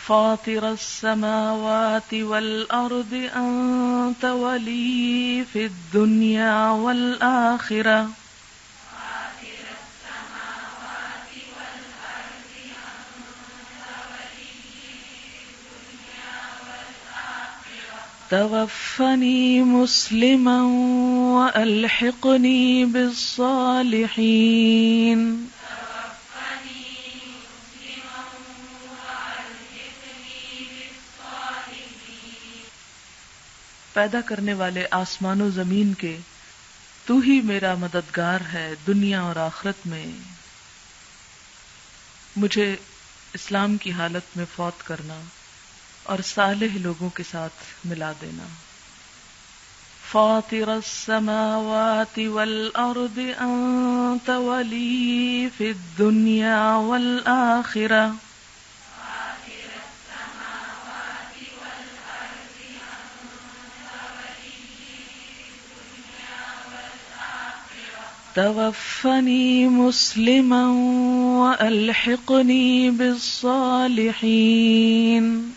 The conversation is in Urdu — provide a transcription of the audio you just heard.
فاطر السماوات والأرض أنت ولي في الدنيا والآخرة توفني مسلما وألحقني بالصالحين. پیدا کرنے والے آسمان و زمین کے، تو ہی میرا مددگار ہے دنیا اور آخرت میں. مجھے اسلام کی حالت میں فوت کرنا اور صالح لوگوں کے ساتھ ملا دینا. فاطر السماوات والأرض أنت ولي في الدنيا والآخرة توفني مسلما وألحقني بالصالحين.